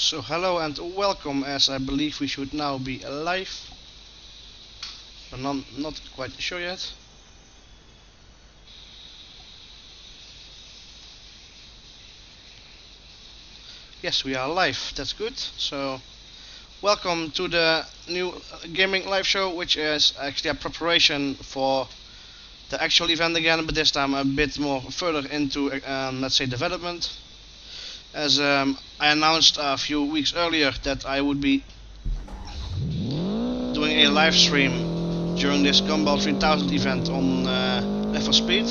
So hello and welcome, as I believe we should now be live. I'm not quite sure yet. Yes, we are live, that's good. So welcome to the new gaming live show, which is actually a preparation for the actual event again, but this time a bit more further into let's say development. As I announced a few weeks earlier that I would be doing a live stream during this Gumball 3000 event on Need for Speed.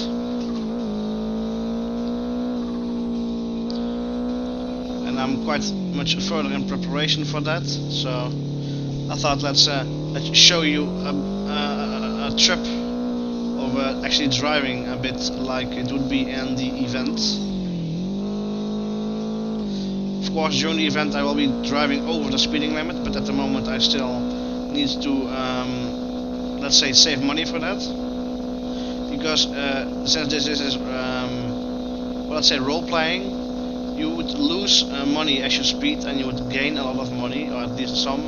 And I'm quite much further in preparation for that, so I thought let's show you a trip of actually driving a bit like it would be in the event. Of course, during the event I will be driving over the speeding limit, but at the moment I still need to let's say save money for that, because since this is well, let's say role playing, you would lose money as you speed, and you would gain a lot of money, or at least some,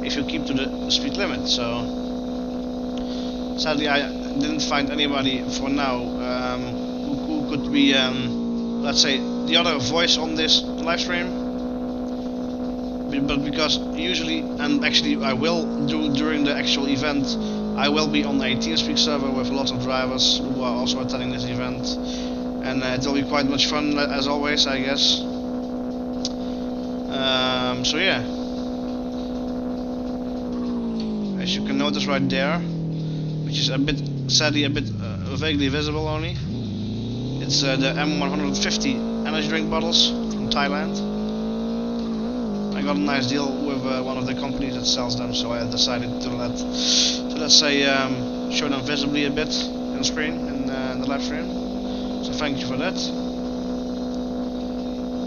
if you keep to the speed limit. So sadly I didn't find anybody for now who could be let's say the other voice on this live stream. But because usually, and actually I will do during the actual event, I will be on a TeamSpeak server with lots of drivers who are also attending this event, and it will be quite much fun as always, I guess. So yeah, as you can notice right there, which is a bit sadly a bit vaguely visible only, it's the M150 energy drink bottles from Thailand. I got a nice deal with one of the companies that sells them, so I decided to let's say show them visibly a bit on the screen in the live stream. So thank you for that.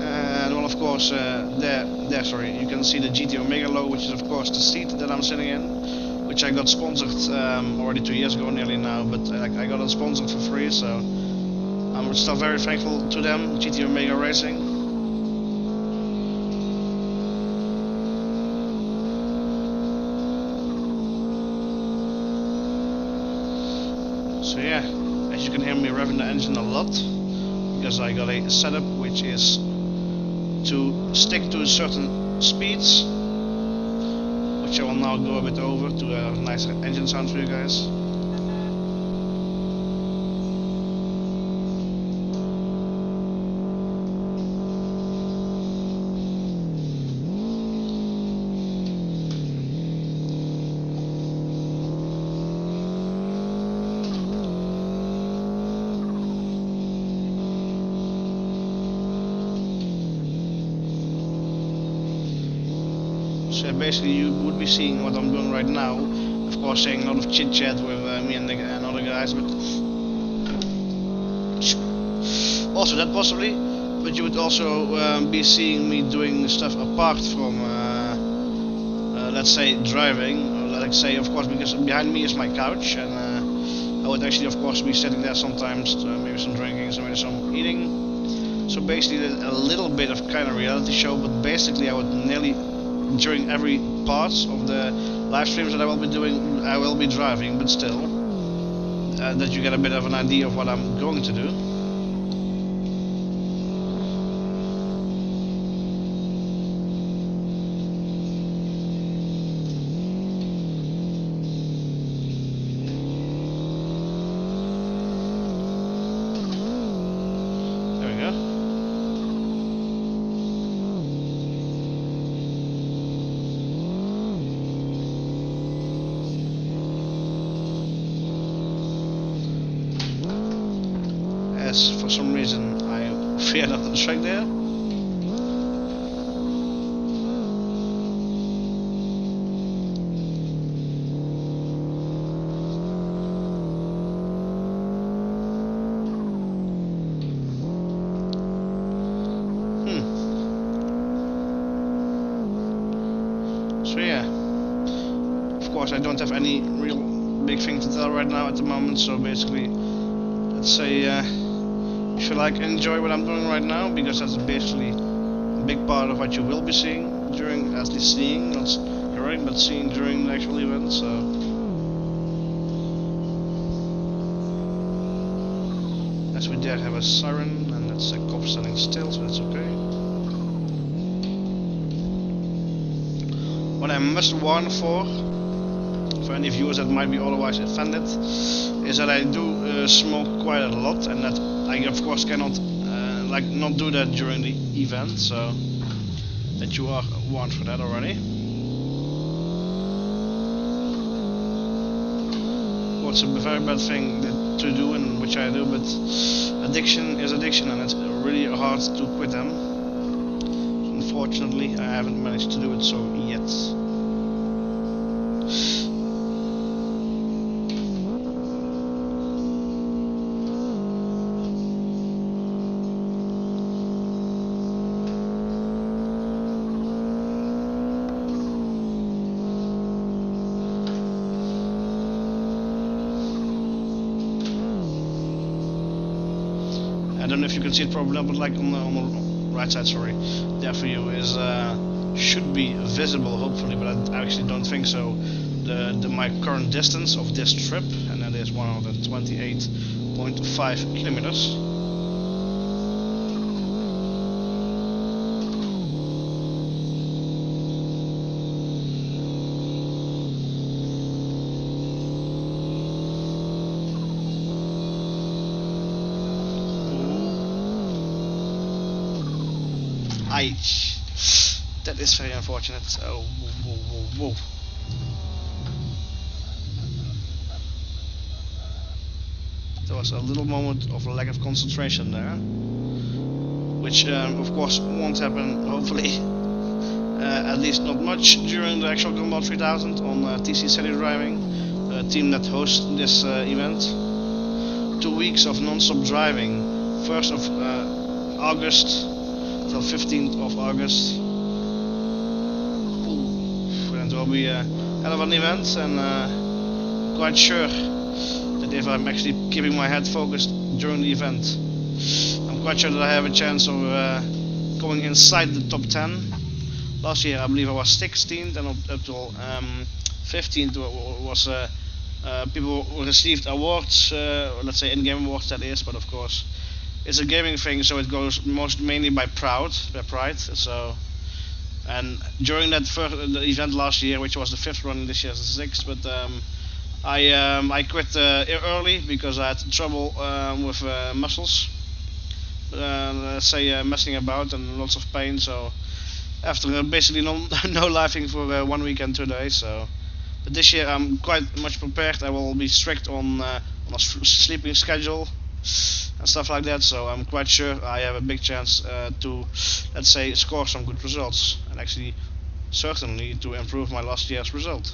And well, of course, there, sorry, you can see the GT Omega logo, which is of course the seat that I'm sitting in, which I got sponsored already 2 years ago, nearly now, but I got it sponsored for free, so I'm still very thankful to them, GT Omega Racing. So yeah, as you can hear me revving the engine a lot, because I got a setup which is to stick to certain speeds, which I will now go a bit over to have a nice engine sound for you guys. So basically you would be seeing what I'm doing right now, of course saying a lot of chit chat with me and other guys, but also that possibly, but you would also be seeing me doing stuff apart from let's say driving, or let's say, of course, because behind me is my couch, and I would actually of course be sitting there sometimes, maybe some drinking, maybe some eating. So basically a little bit of kind of reality show, but basically I would nearly, during every part of the live streams that I will be doing, I will be driving, but still, that you get a bit of an idea of what I'm going to do. There we go. For some reason I veered off the track there. So yeah, of course I don't have any real big thing to tell right now at the moment, so basically let's say if you like, enjoy what I'm doing right now, because that's basically big part of what you will be seeing during, at least seeing, not hearing, but seeing during the actual event. So as we did have a siren, and it's a cop standing still, so that's okay. What I must warn for any viewers that might be otherwise offended, is that I do smoke quite a lot, and that I of course cannot not do that during the event, so that you are warned for that already. Well, it's a very bad thing to do, and which I do, but addiction is addiction, and it's really hard to quit them. Unfortunately, I haven't managed to do it so yet. I don't know if you can see it probably, but like on the right side, sorry, there for you is should be visible hopefully, but I actually don't think so. My current distance of this trip, and that is 128.5 kilometers. That is very unfortunate. Oh, whoa, whoa, whoa. There was a little moment of lack of concentration there, which of course won't happen, hopefully, at least not much during the actual Gumball 3000 on TC City Driving, the team that hosts this event. 2 weeks of non-stop driving, 1st of August till 15th of August. It will be a hell of an event, and quite sure that if I'm actually keeping my head focused during the event, I'm quite sure that I have a chance of going inside the top 10. Last year I believe I was 16th, and up till 15th was people received awards, let's say in-game awards that is, but of course it's a gaming thing, so it goes mainly by pride. So, and during that the event last year, which was the 5th run, this year's the 6th, but I quit early because I had trouble with muscles, let's say messing about, and lots of pain. So after basically no lifing for 1 week and 2 days. So, but this year I'm quite much prepared. I will be strict on a sleeping schedule and stuff like that, so I'm quite sure I have a big chance to, let's say, score some good results, and actually certainly to improve my last year's result.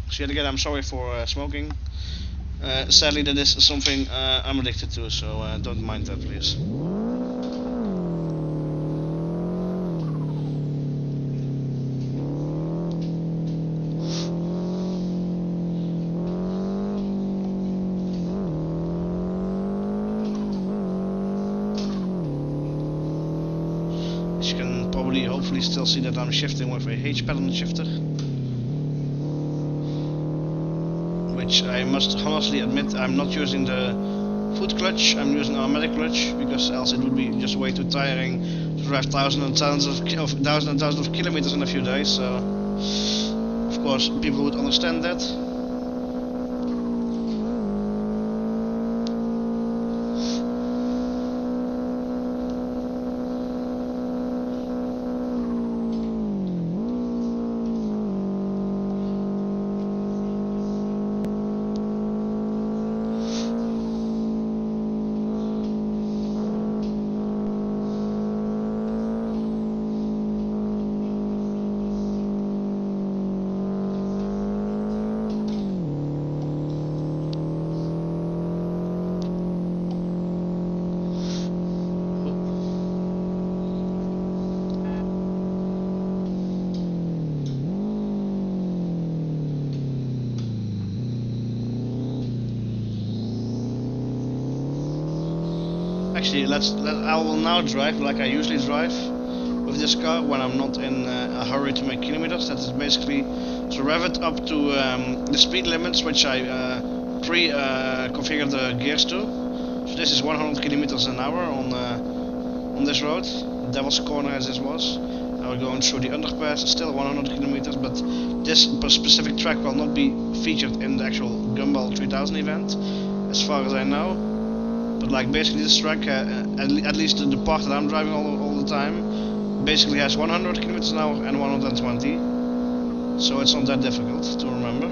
So yet again, I'm sorry for smoking. Sadly, that is something I'm addicted to, so don't mind that, please. Hopefully still see that I'm shifting with a H-pattern shifter, which I must honestly admit I'm not using the foot clutch, I'm using automatic clutch, because else it would be just way too tiring to drive thousands and thousands of kilometers in a few days. So of course people would understand that. Okay, I will now drive like I usually drive with this car when I'm not in a hurry to make kilometers. That is basically to rev it up to the speed limits, which I pre-configured the gears to. So this is 100 kilometers an hour on this road, Devil's Corner as this was. Now we're going through the underpass, still 100 kilometers, but this specific track will not be featured in the actual Gumball 3000 event, as far as I know. But like basically this track, at least the part that I'm driving all the time, basically has 100 kilometers an hour and 120. So it's not that difficult to remember.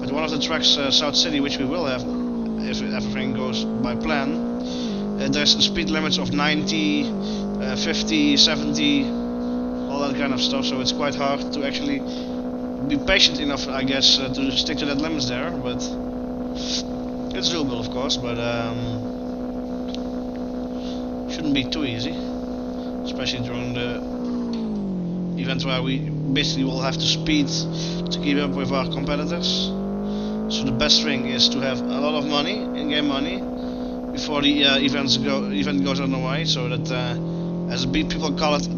But one of the tracks, South City, which we will have if everything goes by plan, there's speed limits of 90, 50, 70, all that kind of stuff. So it's quite hard to actually be patient enough, I guess, to stick to that limits there. But it's doable, of course. But shouldn't be too easy, especially during the event where we basically will have to speed to keep up with our competitors. So the best thing is to have a lot of money, in-game money, before the event goes underway, so that as people call it,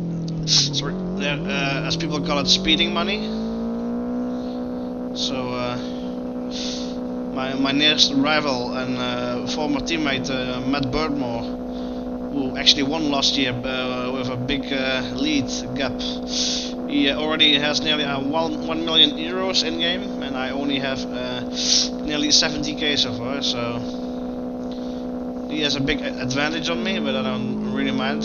as people call it, speeding money. So my nearest rival and former teammate Matt Birdmore, who actually won last year with a big lead gap. He already has nearly 1 million euros in game, and I only have nearly 70k so far. So he has a big advantage on me, but I don't really mind.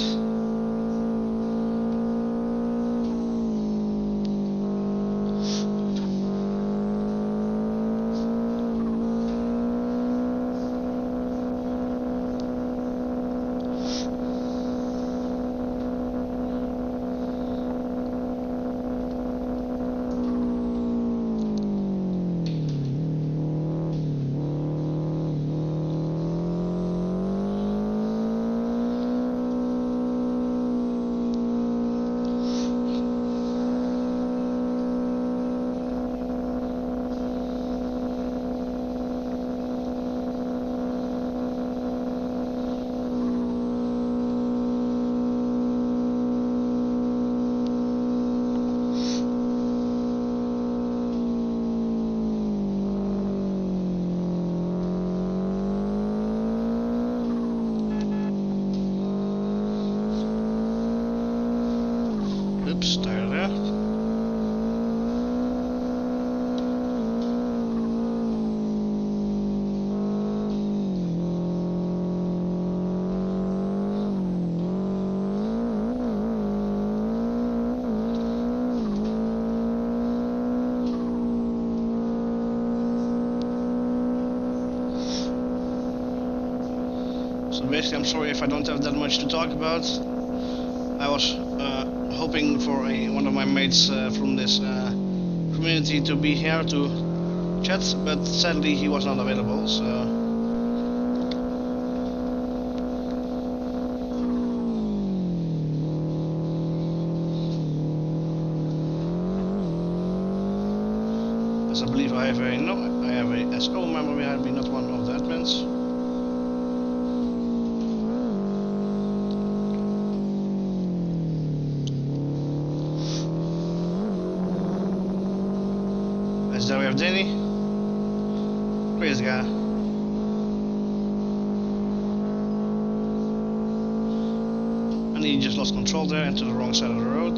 Oops, there. So basically, I'm sorry if I don't have that much to talk about. I was hoping for one of my mates from this community to be here to chat, but sadly he was not available, so as I believe I have a SO member behind me, not one of the admins. There we have Danny. Crazy guy. And he just lost control there into the wrong side of the road.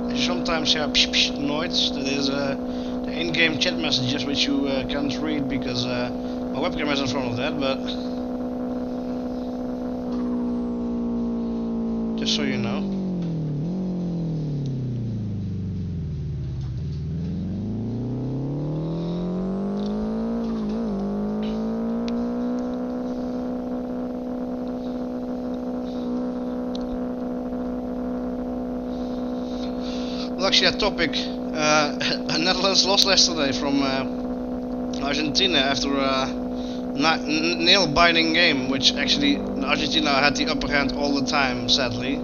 And you sometimes hear psh psh noise. That is the in-game chat messages which you can't read because my webcam is in front of that, but just so you know. Well, actually, that topic, Netherlands lost yesterday from Argentina after a nail-biting game, which actually Argentina had the upper hand all the time, sadly.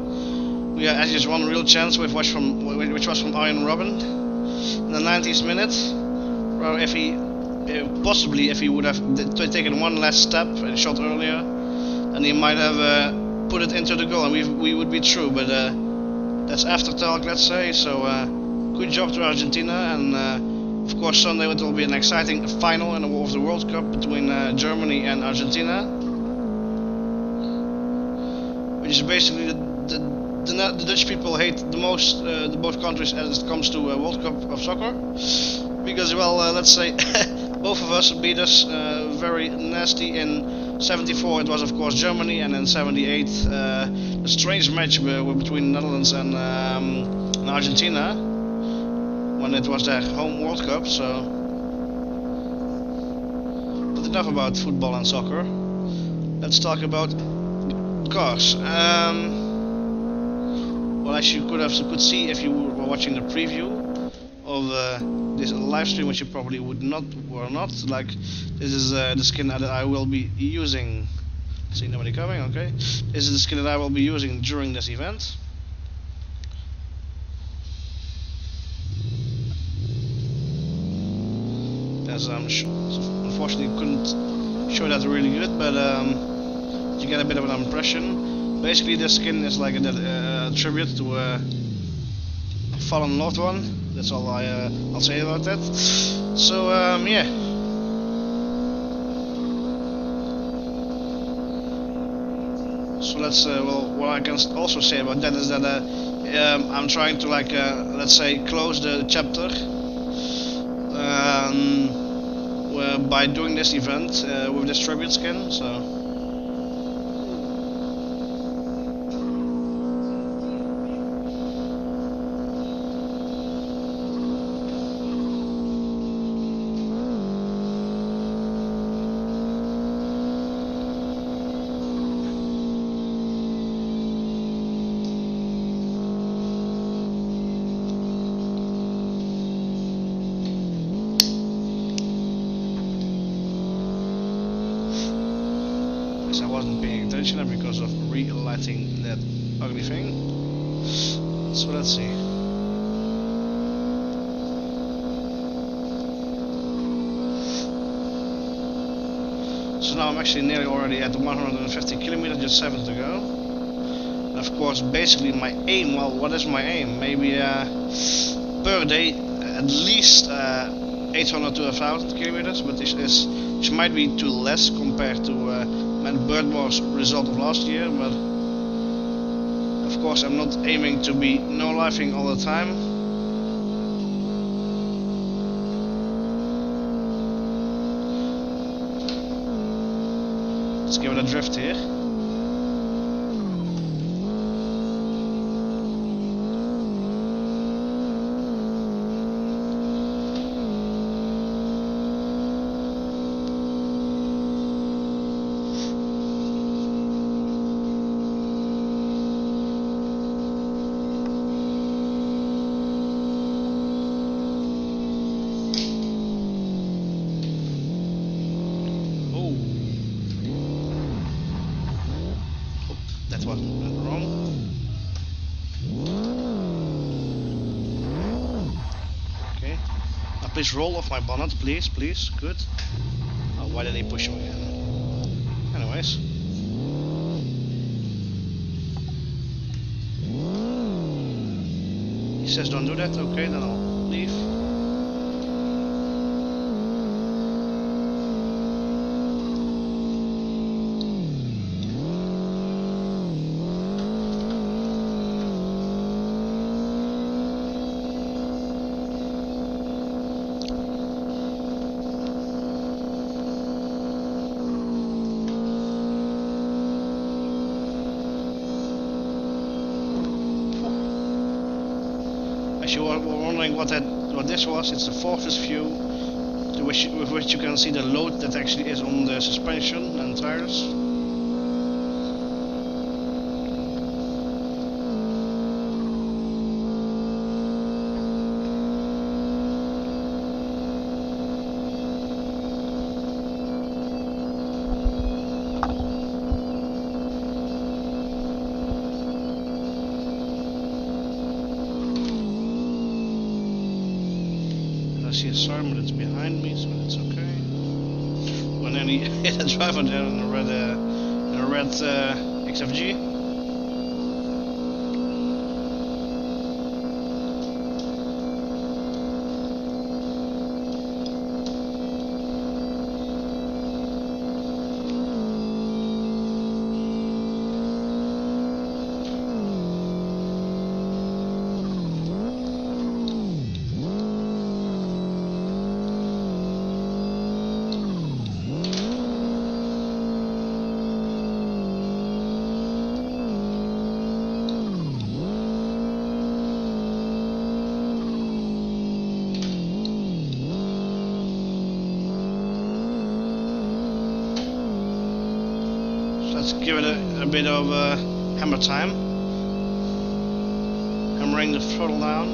We had just one real chance, which was from Arjen Robben in the 90th minute. Well, if he possibly if he would have taken one last step and shot earlier, then he might have put it into the goal, and we would be through. But that's after talk, let's say. So good job to Argentina, and of course Sunday it will be an exciting final of the World Cup between Germany and Argentina, which is basically the Dutch people hate the most both countries as it comes to World Cup of soccer, because well let's say both of us beat us very nasty. In 74 it was of course Germany, and in 78 a strange match between Netherlands and Argentina when it was their home World Cup. So, but enough about football and soccer. Let's talk about cars. Well, as you could see if you were watching the preview of this live stream, which you probably were not. Like, this is the skin that I will be using. See nobody coming. Okay, this is the skin that I will be using during this event. As unfortunately couldn't show that really good, but you get a bit of an impression. Basically, this skin is like a tribute to a fallen loved one. That's all I'll say about that. So yeah. So let's well, what I can also say about that is that I'm trying to like let's say close the chapter by doing this event with this tribute skin. So. I wasn't paying attention because of relighting that ugly thing. So let's see. So now I'm actually nearly already at 150 kilometers, just 7 to go. And of course, basically my aim, well, what is my aim? Maybe per day at least 800 to 1000 kilometers, but which might be too less compared to Bird Wars result of last year, but of course I'm not aiming to be no-lifing all the time. Let's give it a drift here. Please roll off my bonnet, please, good. Oh, why did he push me again? Anyways. He says don't do that, okay, then I'll leave. If you were wondering what this was, it's the fortress view with which you can see the load that actually is on the suspension and tires. alarm, but it's behind me, so it's okay. When nearly hit a driver there in a red XFG. Let's give it a bit of hammer time. Hammering the throttle down.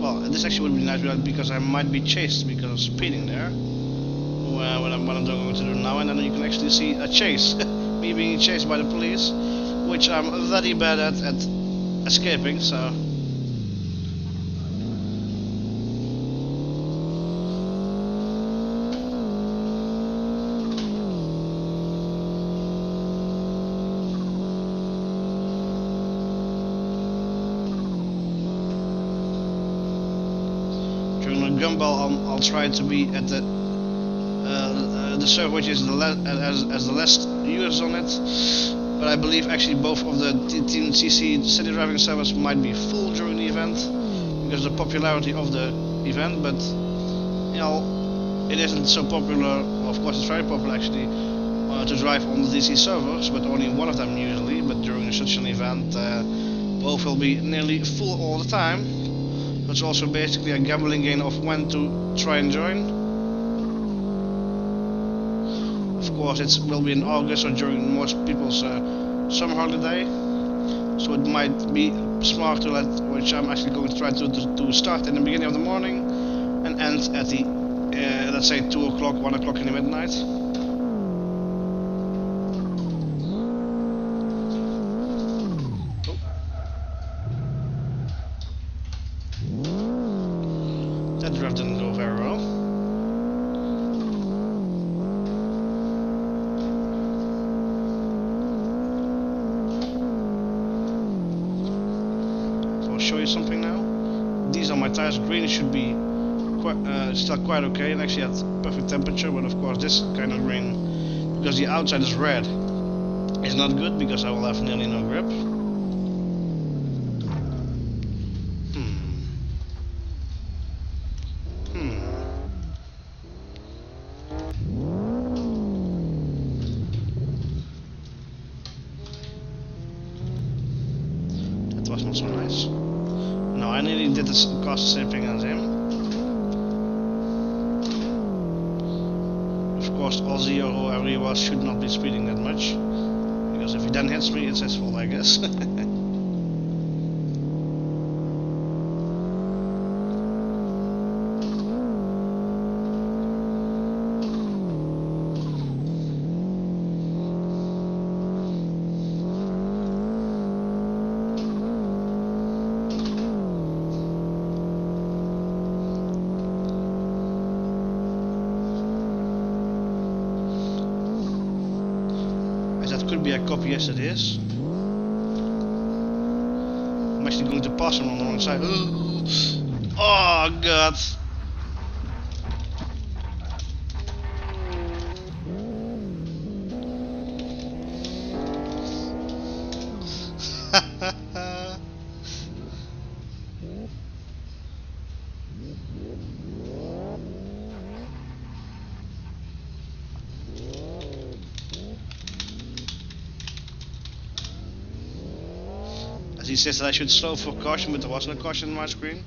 Well, this actually would be nice because I might be chased because of speeding there. What I'm going to do now, and then you can actually see a chase. Me being chased by the police, which I'm very bad at escaping, so. Gumball, I'll try to be at the server which is the as the less users on it, but I believe actually both of the Team CC city driving servers might be full during the event because of the popularity of the event. But you know, it isn't so popular. Well, of course, it's very popular actually to drive on the DC servers, but only one of them usually. But during such an event, both will be nearly full all the time. It's also basically a gambling game of when to try and join. Of course, it will be in August or during most people's summer holiday, so it might be smart to let, which I'm actually going to try to start in the beginning of the morning and end at the let's say 2 o'clock, 1 o'clock in the midnight. That drift didn't go very well. So I'll show you something now. These are my tires. Green should be still quite okay and actually at perfect temperature, but of course this kind of green, because the outside is red, is not good because I will have nearly no grip. Was not so nice. No, I nearly did the cost the same thing as him. Of course, Aussie or whoever he was should not be speeding that much, because if he then hits me, it's his fault, I guess. That could be a copy, yes it is. I'm actually going to pass him on the wrong side. Oh god! As he says that I should slow for caution, but there was no caution on my screen.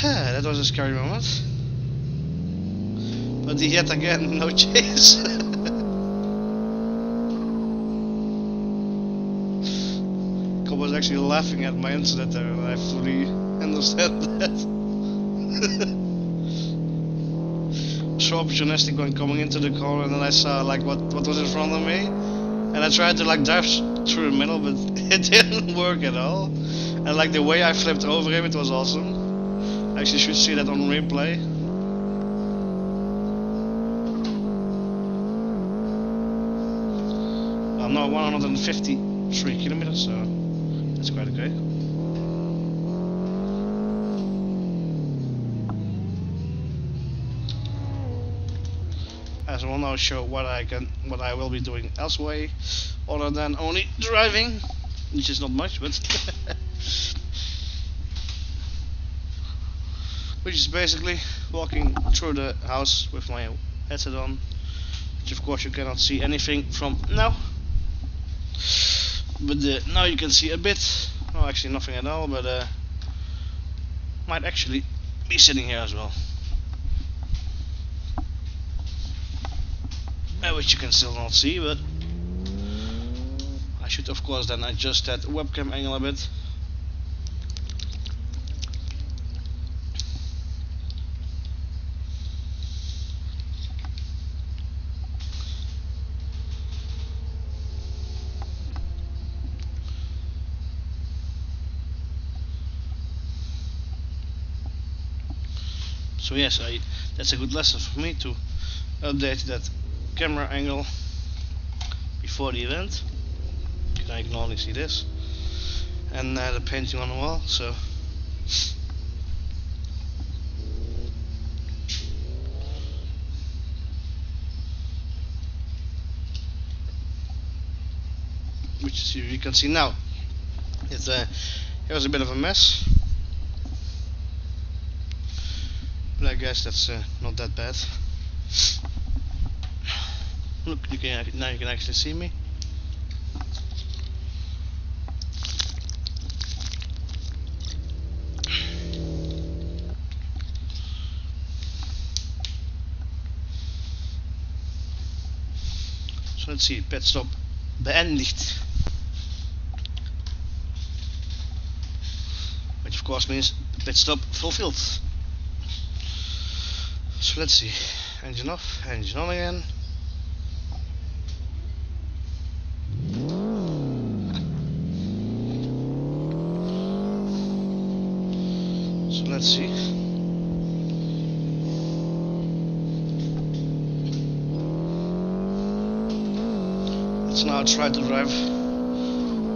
That was a scary moment. But yet again, no chase. actually laughing at my incident there, and I fully understand that. So opportunistic when coming into the car, and then I saw like what was in front of me, and I tried to like dive through the middle, but it didn't work at all. And like the way I flipped over him, it was awesome. I actually should see that on replay. I'm now 153 kilometers, so that's quite okay. As I will now show what I will be doing elsewhere, other than only driving, which is not much, but which is basically walking through the house with my headset on, which of course you cannot see anything from now. But now you can see a bit. Oh, actually nothing at all, but might actually be sitting here as well. Which you can still not see, but I should of course then adjust that webcam angle a bit. So yes, that's a good lesson for me to update that camera angle before the event. I can only see this and the painting on the wall. So which you can see now. It's here's a bit of a mess, but I guess that's not that bad. Look, now you can actually see me. So let's see, pit stop beendigt. Which of course means pit stop fulfilled. So let's see, engine off, engine on again. So let's see. Let's now try to drive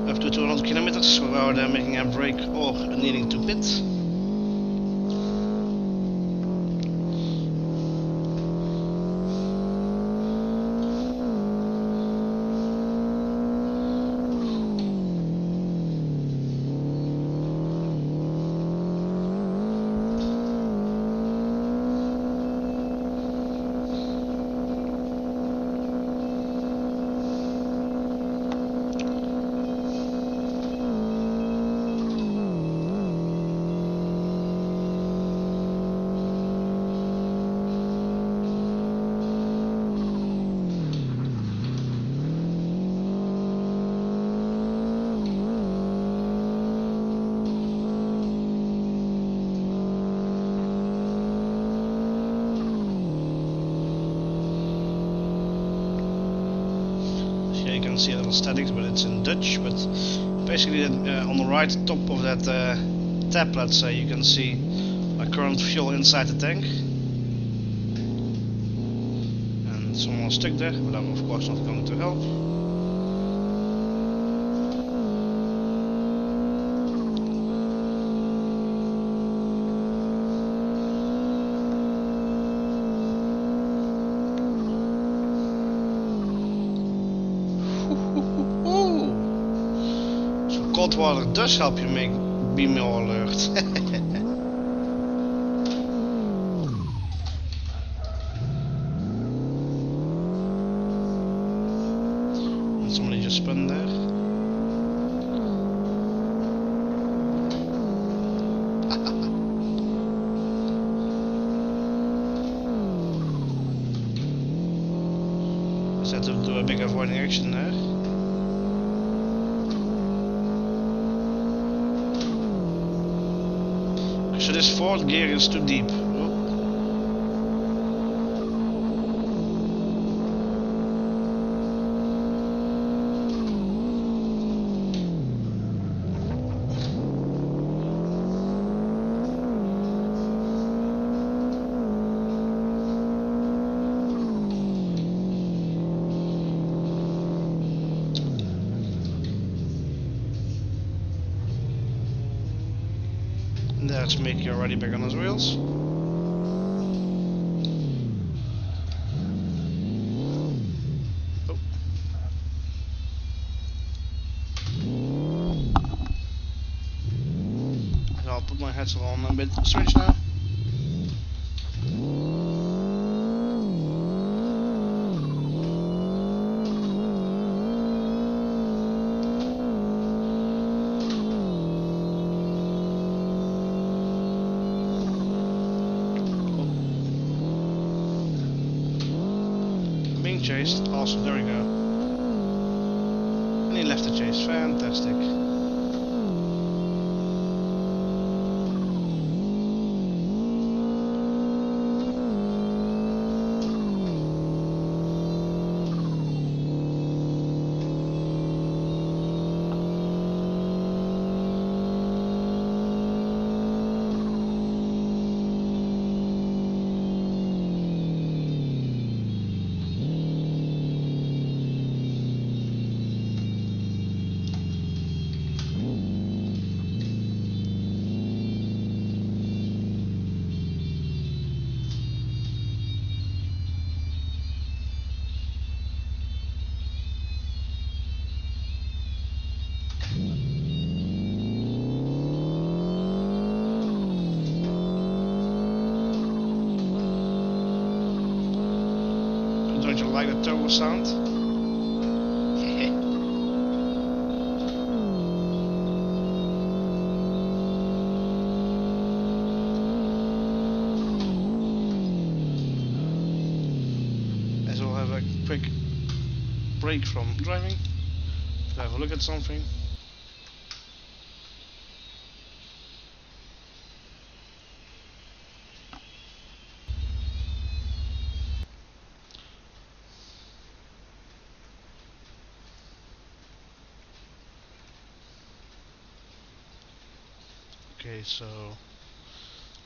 up to 200 kilometers without making a break or needing to pit. See a little statics, but it's in Dutch. But basically, on the right top of that tab, let's say, you can see my current fuel inside the tank, and someone stuck there, but I'm of course not going to help. Cold water does help you be more alert. Somebody just spun there. Just had to do a big avoiding action there. So this fourth gear is too deep. Oh. There's Mickey already back on his wheels. Oh. And I'll put my headset on a bit switch now. Chased. Awesome, there we go. And he left the chase. Fantastic. Don't you like the turbo sound? As we'll have a quick break from driving to have a look at something. Okay, so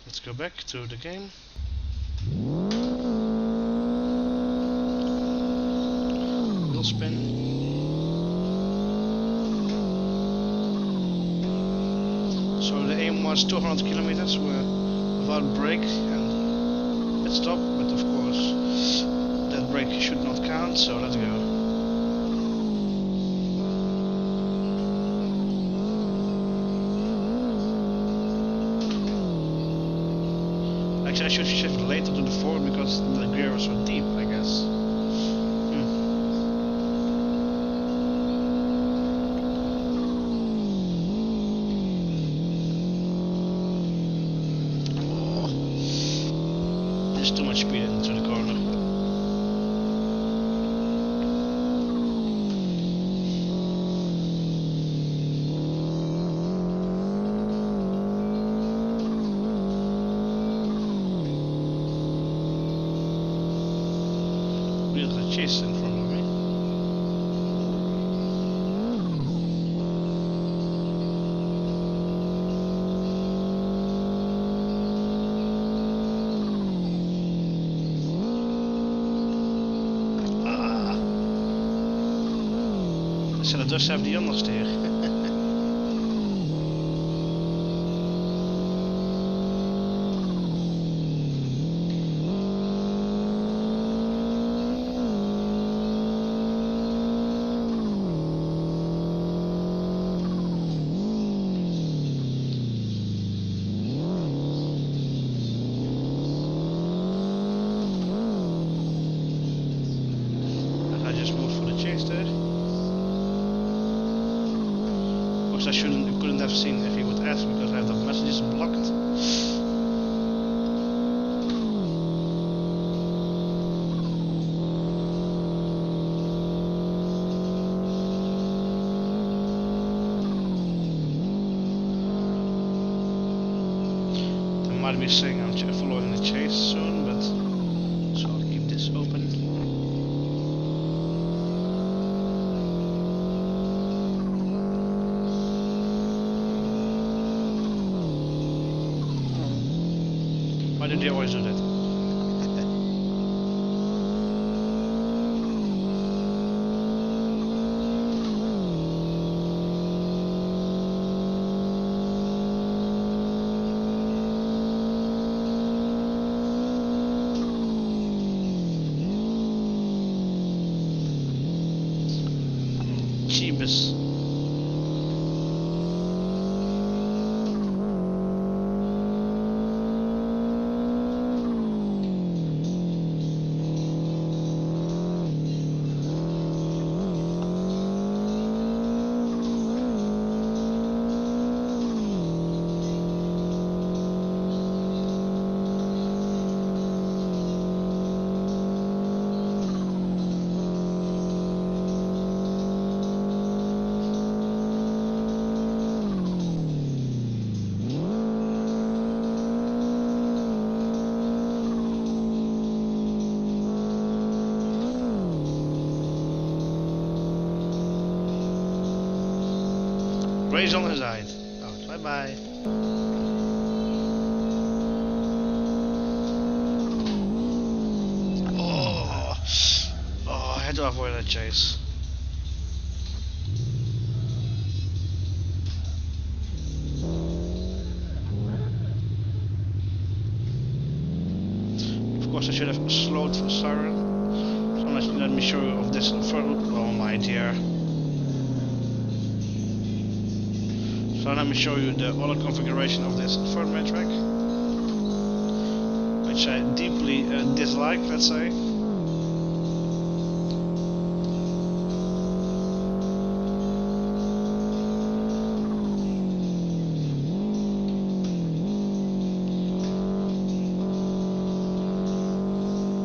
let's go back to the game. Wheel spin. So the aim was 200 kilometers without brake and pit stop, but of course that brake should not count, so let's go. I should shift later to the forward because the gear was so deep, I guess. Oh, there's too much speed into the corner. Chase in front of me. Zullen we dus even die ondersteer. might be saying I'm following the chase soon, but so I'll keep this open. Why did they always do that? Cheapest. Raise on the side. Oh, bye bye. Oh, I had to avoid that chase. Of course, I should have slowed for siren. So let me show you of this further. Oh my dear. So let me show you the other configuration of this firmware track, which I deeply dislike, let's say.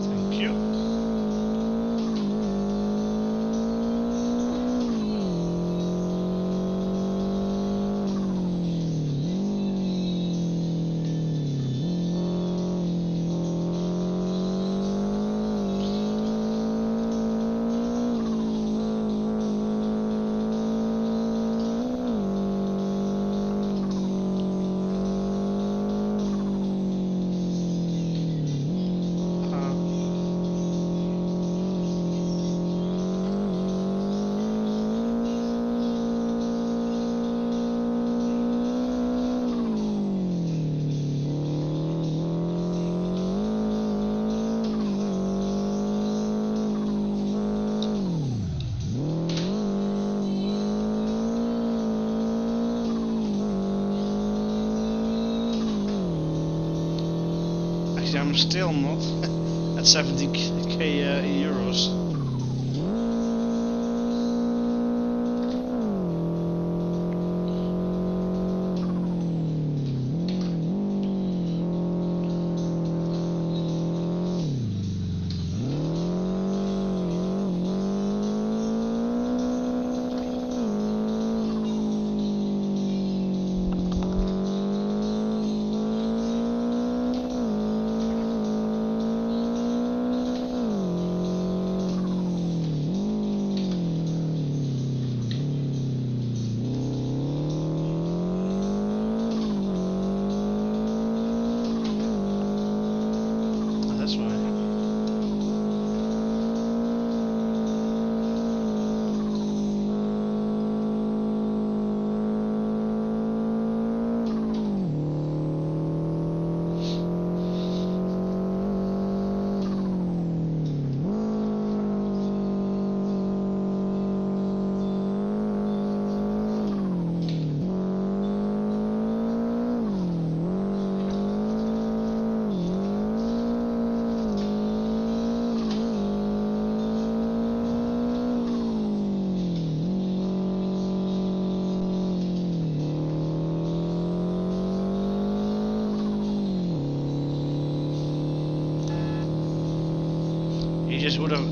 Thank you. I'm still not at 70k euros.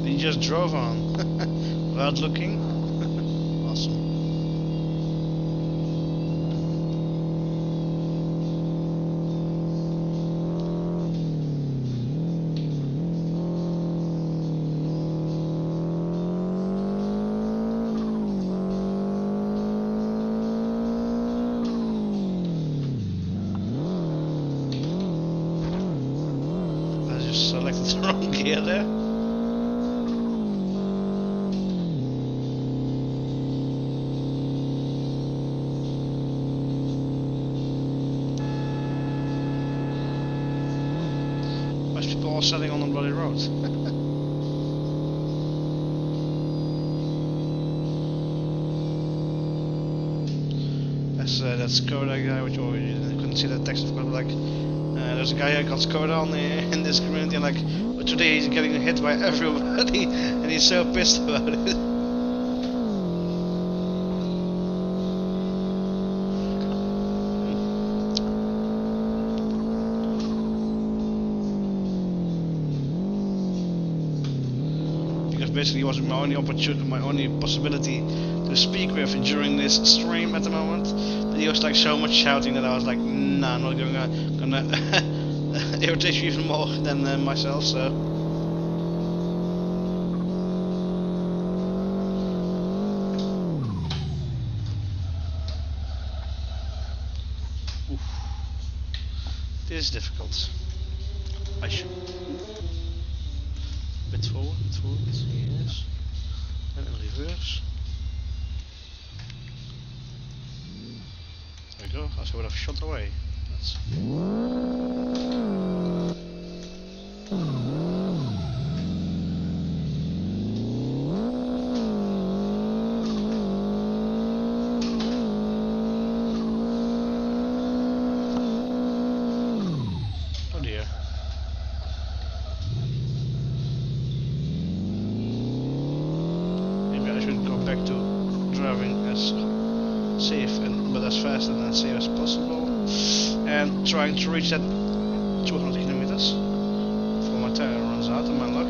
He just drove on without looking. Awesome. selected the wrong gear there. Most people are setting on the bloody road. That's Skoda guy, which already couldn't see that text, but like there's a guy here called Skoda in this community, and like today he's getting hit by everybody, and he's so pissed about it. Because basically it was my only opportunity, my only possibility to speak with during this stream at the moment. But he was like so much shouting that I was like, nah, I'm not gonna irritate you even more than myself. So oof. This is difficult. I should bit forward, yes, and in reverse. There we go, I would have shot away. That's oh dear. Maybe I should go back to driving as safe but as fast and as safe as possible, and trying to reach that 200 kilometers before my tire runs out and my luck.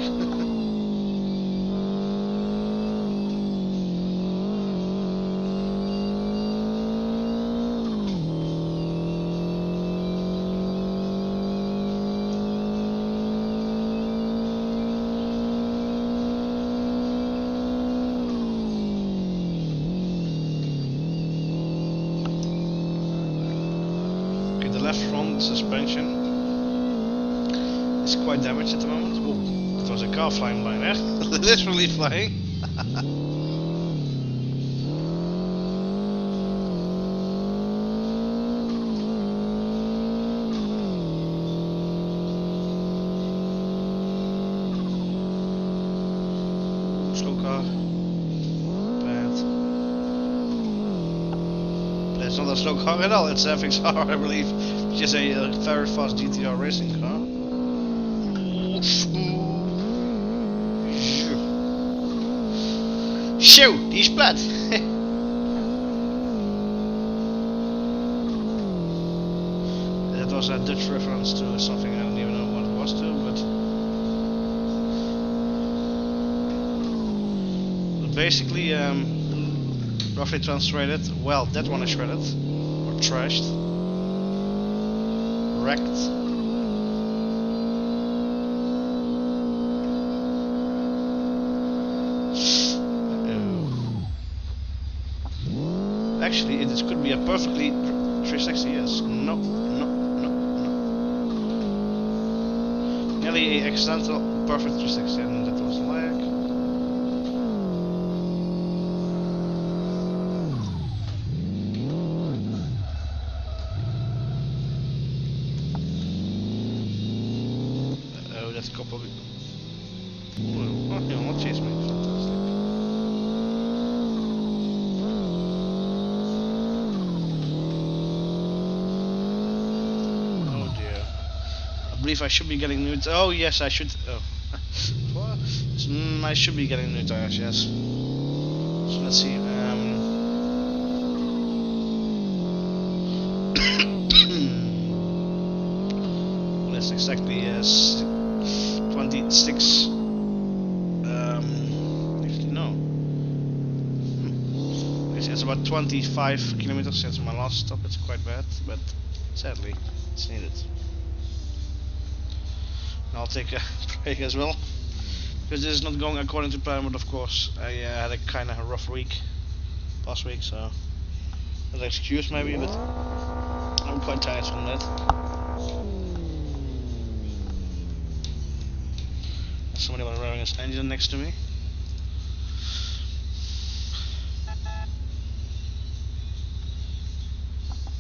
The left front suspension is quite damaged at the moment. Oh, it was a car flying by there. Literally flying. Slow car. It's not a slow car at all, it's FXR, I believe, which is a very fast GTR racing car. Shoo, die is plat! That was a Dutch reference to something I don't even know what it was to, but basically, roughly translated, well, that one is shredded, or trashed, wrecked. Actually, it could be a perfectly 360, yes. No. Nearly a accidental perfect 360, and that was lag. That's couple. Oh, he will not chase me. Fantastic. Oh dear. I believe I should be getting new. Oh yes, I should. Oh, what? I should be getting new tires. Yes. So let's see. That's exactly 26 actually no, it's about 25 kilometers since my last stop. It's quite bad, but sadly it's needed. And I'll take a break as well, because this is not going according to plan, but of course I had a kind of rough week last week, so that's an excuse maybe, but I'm quite tired from that. smelling his engine next to me.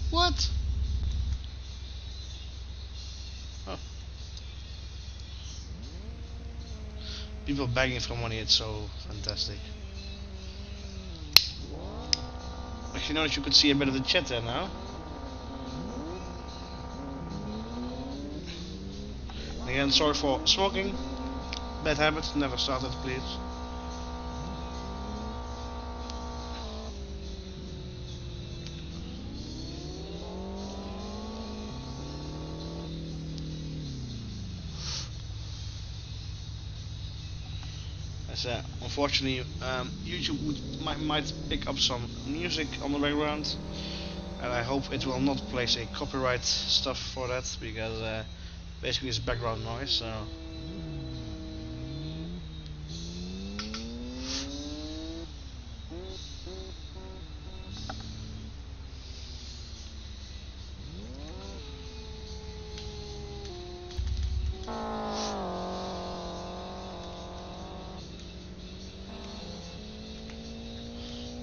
What? Oh. People begging for money, it's so fantastic. Actually, notice you could see a bit of the chat there now. And again, sorry for smoking. Bad habit, never start it, please. As unfortunately, YouTube might pick up some music on the background, and I hope it will not place a copyright stuff for that, because basically it's background noise. So.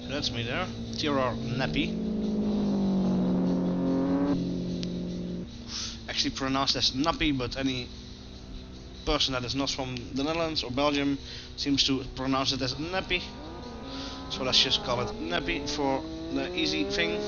That's me there, TRR Nappy. Actually pronounced as Nappy, but any person that is not from the Netherlands or Belgium seems to pronounce it as Nappy. So let's just call it Nappy for the easy thing.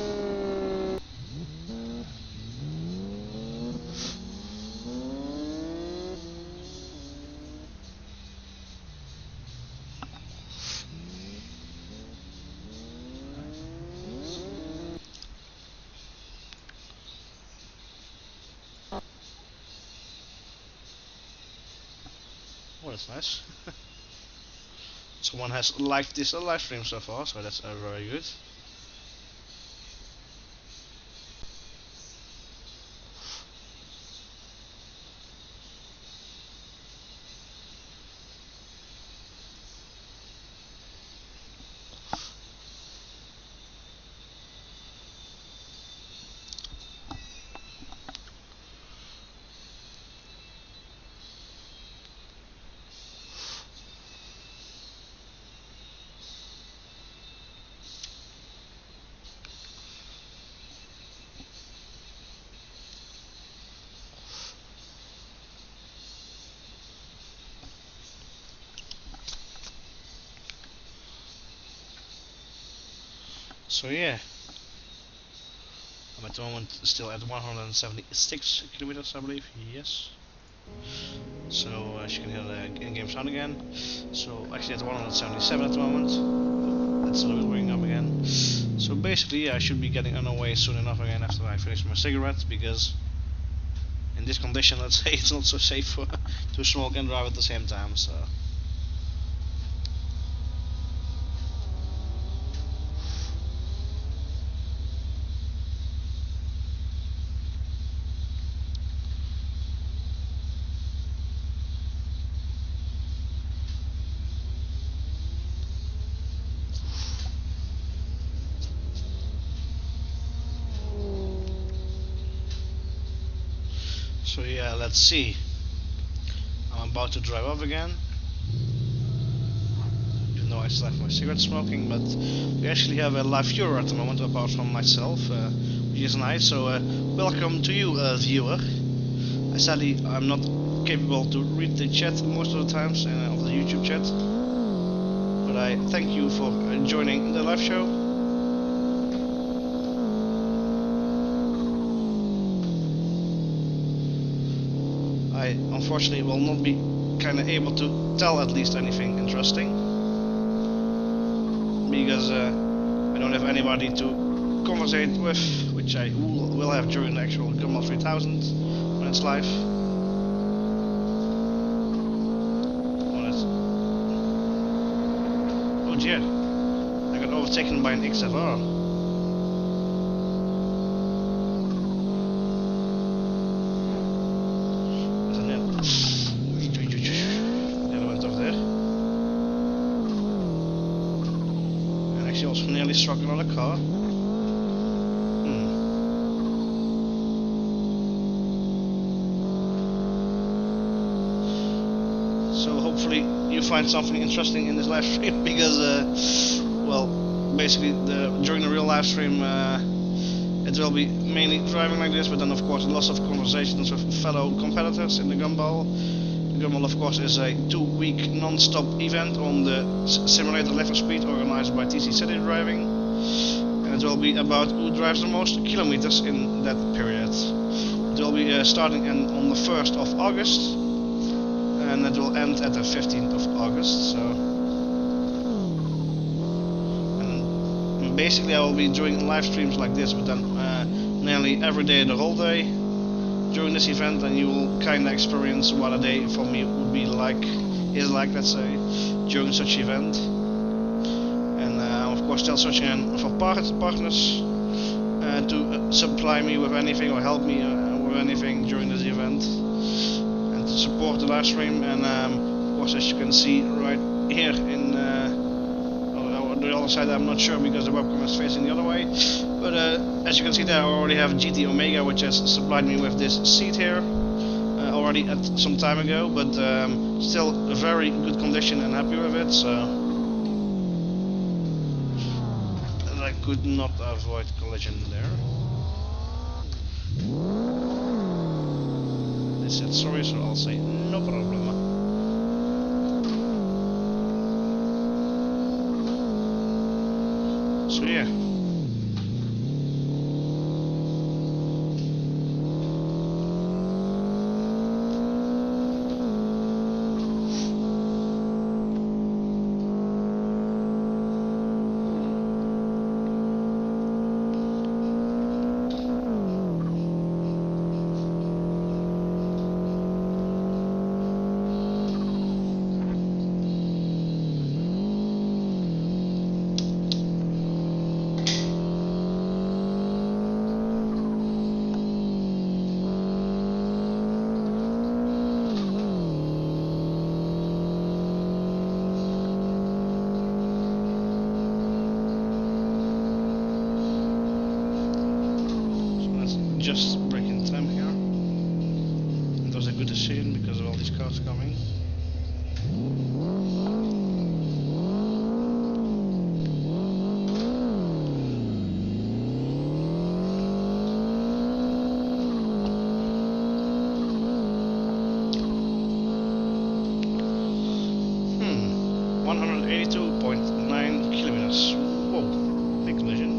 Oh, that's nice. Someone has liked this live stream so far, so that's very good. So yeah, I'm at the moment still at 176 kilometers, I believe. Yes. So as you can hear the in-game sound again. So actually at 177 at the moment. Oh, that's a little bit going up again. So basically I should be getting on our way soon enough again after I finish my cigarette, because in this condition, let's say, it's not so safe to smoke and drive at the same time. So. So yeah, let's see. I'm about to drive off again. Even though I still have my cigarette smoking, but we actually have a live viewer at the moment, apart from myself, which is nice. So welcome to you, viewer. Sadly, I'm not capable to read the chat most of the times of the YouTube chat, but I thank you for joining the live show. I unfortunately will not be kinda able to tell at least anything interesting, because I don't have anybody to conversate with, which I will have during the actual Gumball 3000 when it's live. Oh dear, I got overtaken by an XFR. Nearly struck another car. So hopefully you find something interesting in this live stream because, well, basically during the real live stream it will be mainly driving like this, but then of course lots of conversations with fellow competitors in the Gumball. The Gumball of course is a 2-week non-stop event on the simulator Live for Speed organized by TC City Driving, and it will be about who drives the most kilometers in that period. It will be starting on the 1st of August and it will end at the 15th of August. So, and basically I will be doing live streams like this, but then nearly every day the whole day during this event, and you will kind of experience what a day for me would be like, let's say, during such event. And I'm of course still searching for partners to supply me with anything or help me with anything during this event and to support the live stream. And of course, as you can see right here in the other side, I'm not sure because the webcam is facing the other way, but as you can see there, I already have GT Omega, which has supplied me with this seat here already at some time ago, but still a very good condition and happy with it. So I could not avoid collision there. They said sorry, so I'll say no problem. So yeah. Just breaking time here. It was a good decision because of all these cars coming. Hmm. 182.9 kilometers. Whoa, big collision.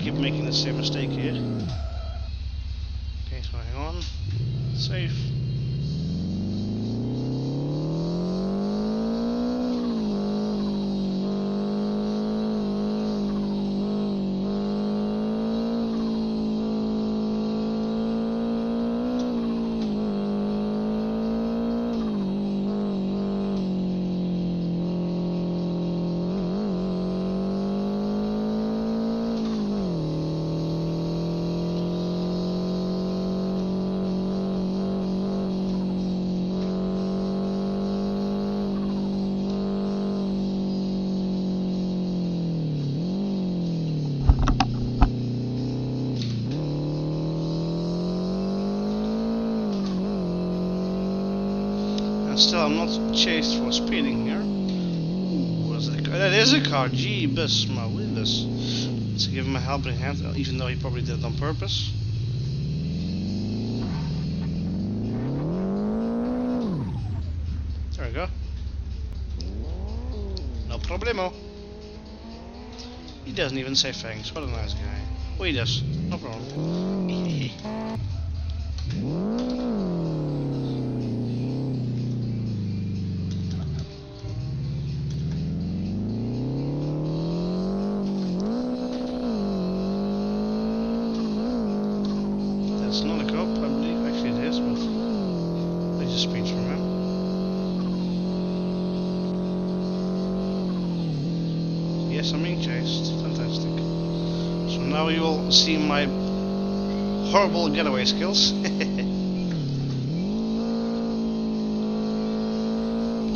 Keep making the same mistake here. Okay, so hang on. Safe. Still, I'm not chased for speeding here. Ooh, that is a car. Jeebus, my willis. Let's give him a helping hand, even though he probably did it on purpose. There we go. No problemo. He doesn't even say thanks. What a nice guy. Oh, he does. No problem. It's not a cop, I believe. Actually it is, but they just speed from him. Yes, I'm being chased. Fantastic. So now you will see my horrible getaway skills.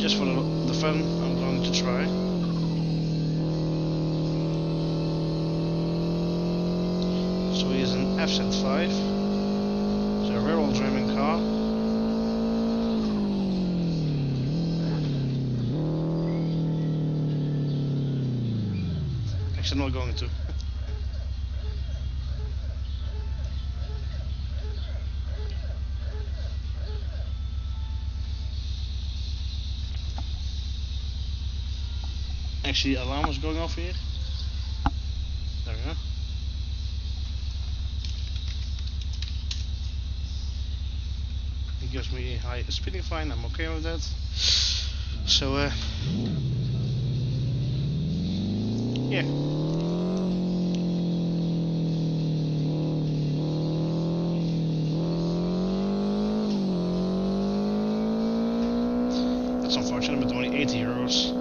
Just for the fun, I'm going to try. Z5. It's a rear-wheel driving car. Actually, I'm not going to. Actually, alarm is going off here. There we go. It gives me a high speeding fine. I'm okay with that. So, yeah. That's unfortunate, but only 80 euros.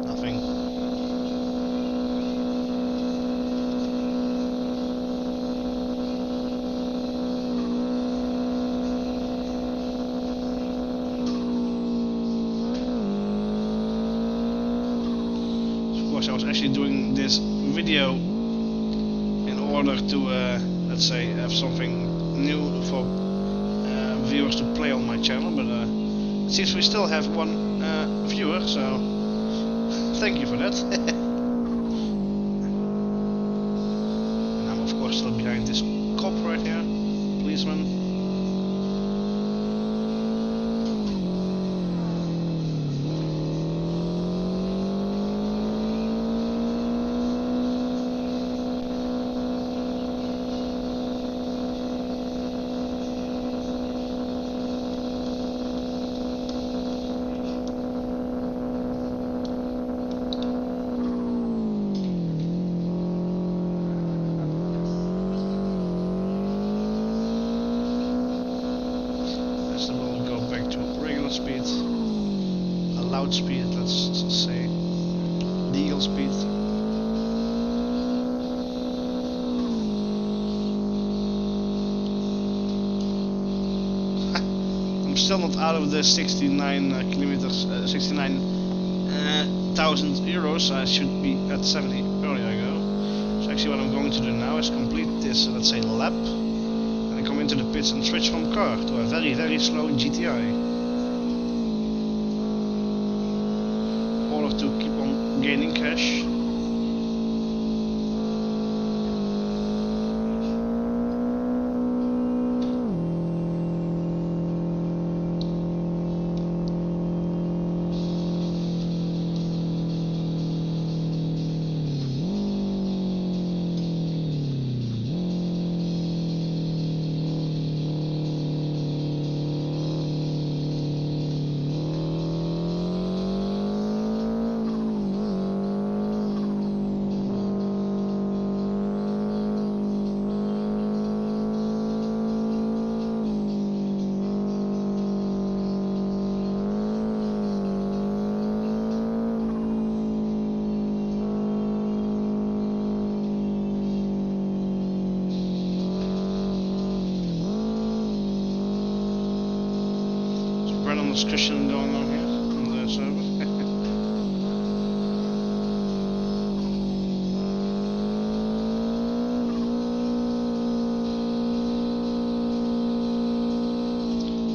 Nothing. I was actually doing this video in order to, let's say, have something new for viewers to play on my channel, but it seems we still have one viewer, so thank you for that. And I'm of course still behind this cop right here, policeman. Speed, allowed speed, let's say, legal speed. I'm still not out of the 69 kilometers, 69,000 euros. I should be at 70 earlier ago. So actually what I'm going to do now is complete this, let's say, lap, and I come into the pits and switch from car to a very, very slow GTI. To keep on gaining cash. Random discussion going on here on the server.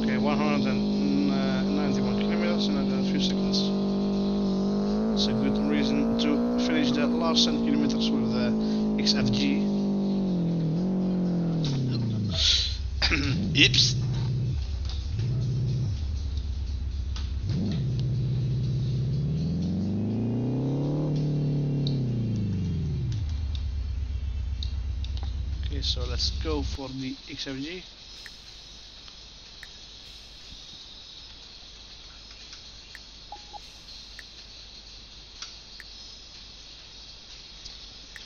Okay, 191 kilometers in a few seconds. It's a good reason to finish that last 10 kilometers with the XFG. Oops. So let's go for the XFG.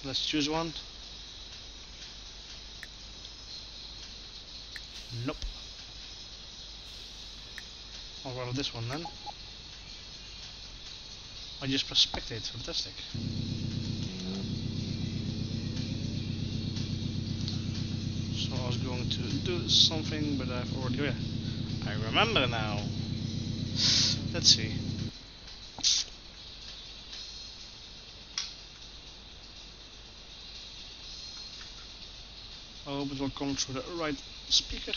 Let's choose one. Nope. Or rather this one then. I just press spectate, fantastic. So I was going to do something, but I've already... Oh yeah, I remember now. Let's see. hope it will come through the right speaker.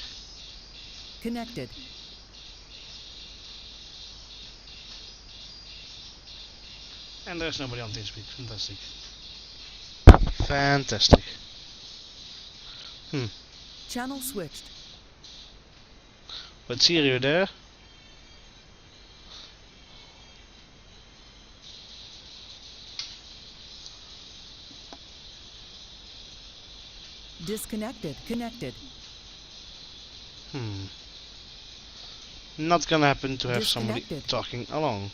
Connected. And there's nobody on TeamSpeak. Fantastic. Fantastic. Channel switched. But see you there. Disconnected. Connected. Not gonna happen to have somebody Disconnected. talking along.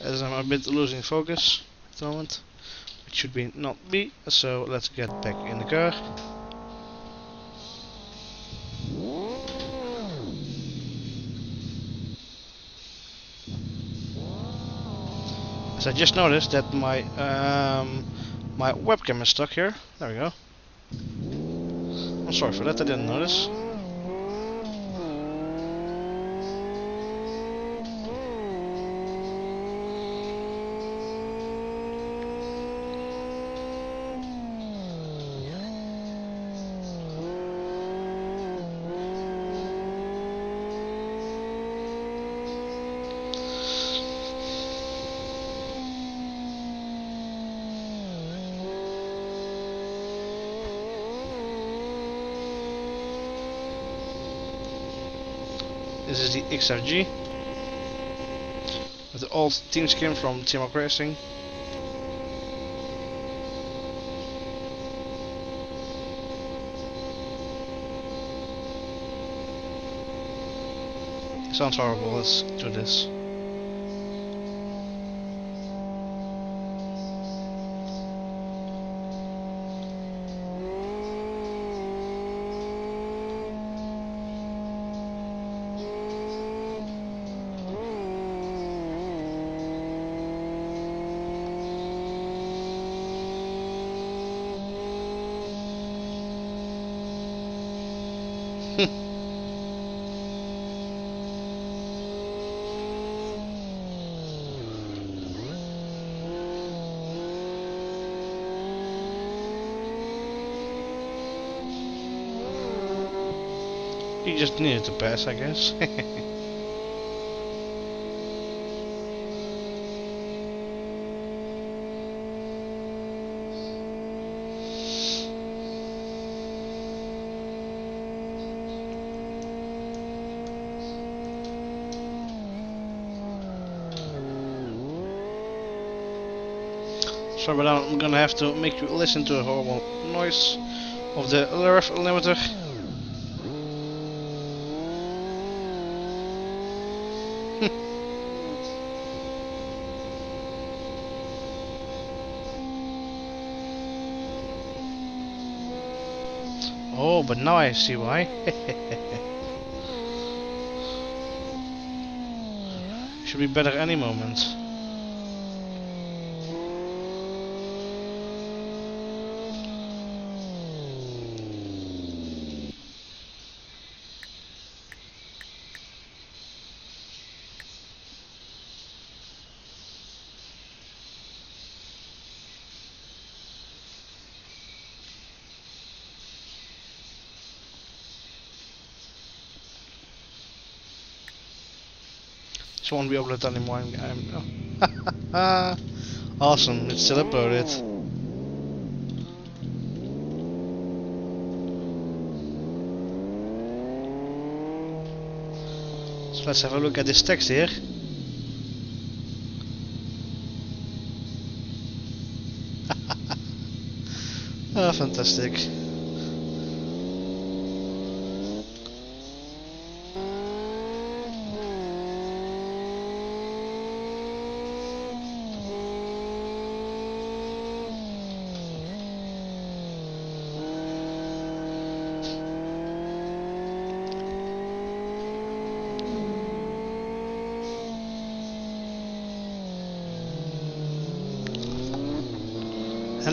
As I'm a bit losing focus at the moment. It should be not be, so let's get back in the car. As I just noticed that my my webcam is stuck here. There we go. I'm sorry for that, I didn't notice. This is the XRG with the old team skin from Team Up Racing. Sounds horrible, let's do this. You just needed to pass, I guess. Sorry, but I'm gonna have to make you listen to a horrible noise of the RF limiter. Oh, but now I see why. Should be better any moment. This won't be uploaded anymore. Awesome, it's still uploaded. So let's have a look at this text here. Ah, fantastic.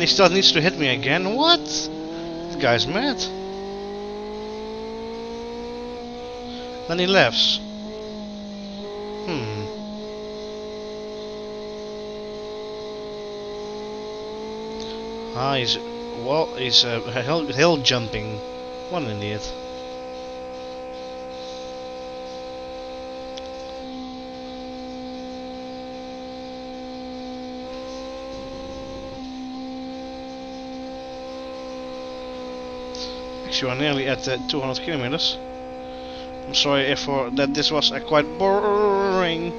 he still needs to hit me again. What? This guy's mad. Then he laughs. He's hill jumping. What an idiot. Actually, we're nearly at 200 kilometers. I'm sorry if that this was a quite boring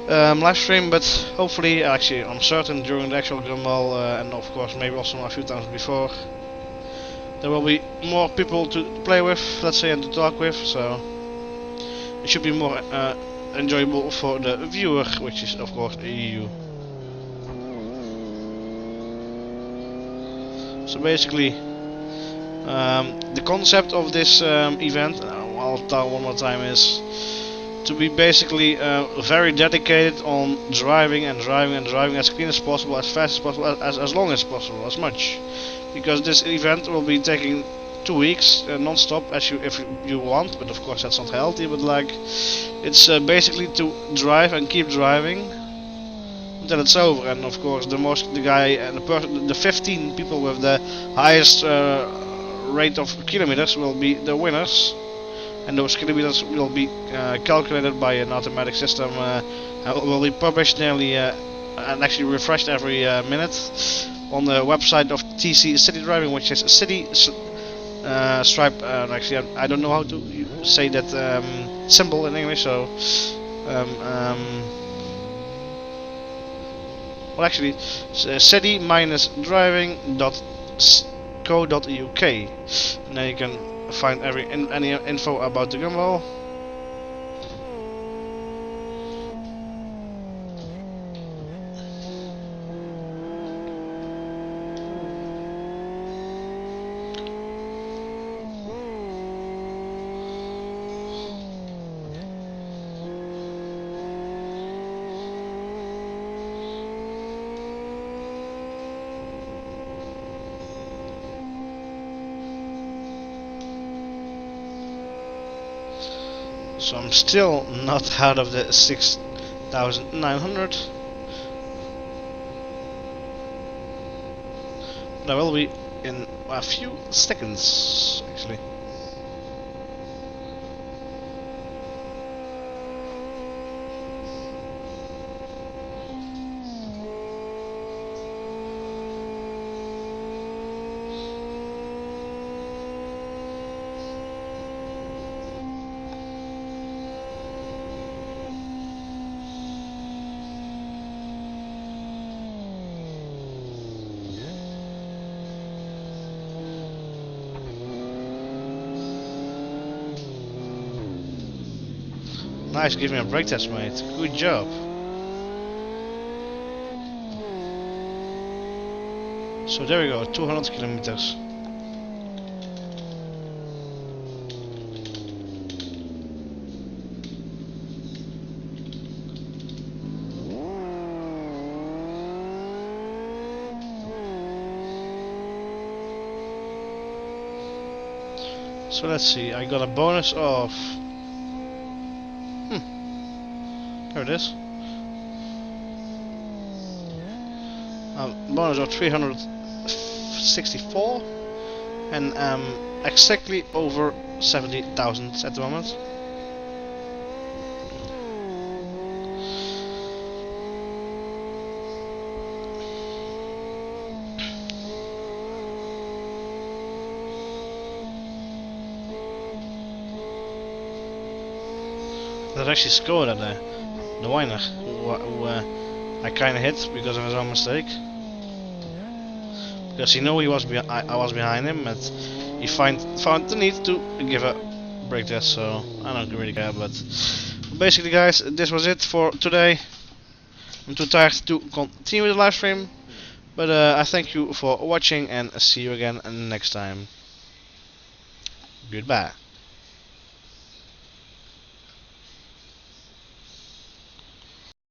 live stream, but hopefully, actually, I'm certain during the actual Gumball, and of course maybe also a few times before, there will be more people to play with, let's say, and to talk with, so it should be more enjoyable for the viewer, which is of course you. So basically, the concept of this event, I'll tell one more time, is to be basically very dedicated on driving and driving and driving as clean as possible, as fast as possible, as long as possible, as much, because this event will be taking 2 weeks non-stop, if you want, but of course that's not healthy. But like, it's basically to drive and keep driving until it's over, and of course the 15 people with the highest rate of kilometers will be the winners. And those kilometers will be calculated by an automatic system, will be published nearly and actually refreshed every minute on the website of TC City Driving, which is City Stripe. Actually, I don't know how to say that symbol in English, so well, actually, city-driving.co.uk, and then you can find any info about the Gumball. So I'm still not out of the 6,900, but I will be in a few seconds, actually. Nice, give me a brake test, mate. Good job. So there we go, 200 kilometers. So let's see, I got a bonus of... There it is. A bonus of 364 and exactly over 70,000 at the moment. That actually scored at the winner, who I kind of hit because of his own mistake. Because he knew I was behind him, and he found the need to give a brake test. So I don't really care. But basically, guys, this was it for today. I'm too tired to continue with the live stream, but I thank you for watching and see you again next time. Goodbye.